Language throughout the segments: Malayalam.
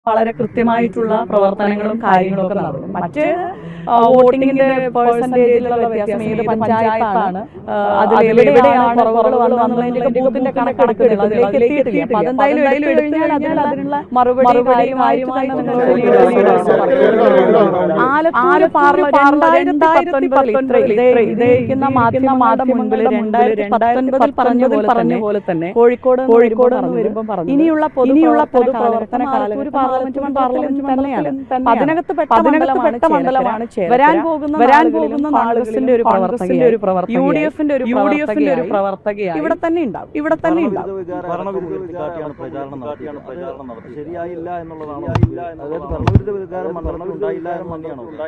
വളരെ കൃത്യമായിട്ടുള്ള പ്രവർത്തനങ്ങളും കാര്യങ്ങളും ഒക്കെ നടത്തും. മറ്റ് വോട്ടിങ്ങിന്റെ പെർസെന്റേജിലുള്ള വ്യത്യാസം ഏത് പഞ്ചായത്താണ്, അതിലെവിടെയാണ് കുറവുകൾ വന്നതിന്റെ ബൂത്തിന്റെ കണക്കെടുക്കുന്നില്ല, അതിലേക്ക് എത്തിയിട്ടില്ല. അപ്പൊ അതെന്തായാലും എടുത്തു കഴിഞ്ഞാൽ അതിനുള്ള മറുപടി ഇതേക്കുന്ന മാധ്യമങ്ങളുടെ മുൻപിൽ 2019 പറഞ്ഞ പോലെ തന്നെ കോഴിക്കോട് വരുമ്പോൾ പറഞ്ഞു ഇനിയുള്ള പൊതുപ്രവർത്തന കാലത്ത് ഒരു പാർലമെന്റ് തന്നെയാണ്. അതിനകത്ത് പെട്ട മണ്ഡലമാണ് വരാൻ പോകുന്ന കോൺഗ്രസിന്റെ ഒരു പ്രവർത്തക, യുഡിഎഫിന്റെ ഒരു പ്രവർത്തകയാണ് ഇവിടെ തന്നെ ഉണ്ടാവും.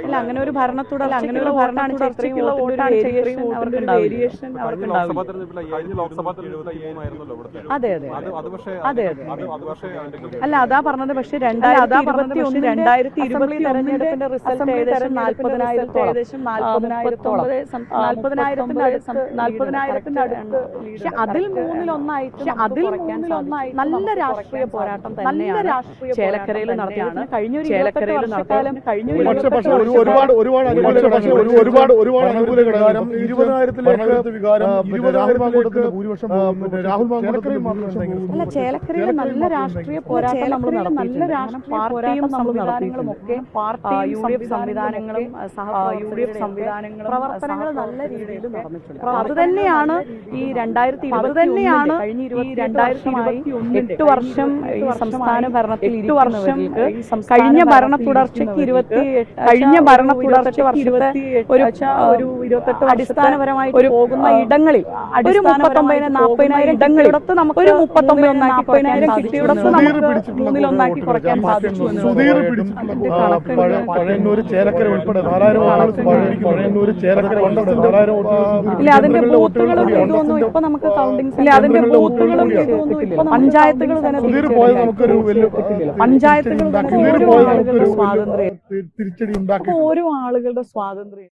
അല്ല, അങ്ങനെ ഒരു ഭരണത്തുടർച്ച, അങ്ങനെയുള്ള വോട്ടാണ് അതെ. അല്ല, അതാ പറഞ്ഞത്. പക്ഷെ 2021 തെരഞ്ഞെടുപ്പിന്റെ റിസൾട്ട് ഏകദേശം 40,000-ത്തിന്റെ അടുത്ത്. പക്ഷെ അതിൽ മൂന്നിലൊന്നായിട്ട് നല്ല രാഷ്ട്രീയ പോരാട്ടം തന്നെയാണ് ചേലക്കരയിൽ നടത്തിയാണ്. കഴിഞ്ഞ ഒരു 28 വർഷക്കാലം ഒരുപാട് അനുകൂല ഘടകം 20,000 അല്ല, ചേലക്കരയിൽ നല്ല രാഷ്ട്രീയ പോരാട്ടം നമ്മൾ നടത്തിയിട്ടുണ്ട്. പാർട്ടിയും സംവിധാനങ്ങളും ഒക്കെ യുഡിഎഫ് സംവിധാനങ്ങളും പ്രവർത്തനങ്ങൾ നല്ല രീതിയിൽ നടന്നിട്ടുണ്ട്. അതുതന്നെയാണ് ഈ 2020 കഴിഞ്ഞ 8 വർഷം ഈ സംസ്ഥാന ഭരണത്തിൽ 8 വർഷം കഴിഞ്ഞ ഭരണ തുടർച്ചയ്ക്ക് 28 അടിസ്ഥാനപരമായിട്ട് പോകുന്ന ഇടങ്ങളിൽ ഒരു 39,000-40,000 ഇടങ്ങളിടത്ത് നമുക്ക് ഒരു 39,000-40,000 കിട്ടിയിടത്ത് നമുക്ക് 3-1 കുറയ്ക്കാൻ സാധിച്ചു. ഇല്ല, അതിന്റെ ബൂത്തുകളും ഇതൊന്നും ഇപ്പൊ നമുക്ക് കൗണ്ടിങ് പഞ്ചായത്തുകൾ തന്നെ ഓരോ ആളുകളുടെ സ്വാതന്ത്ര്യം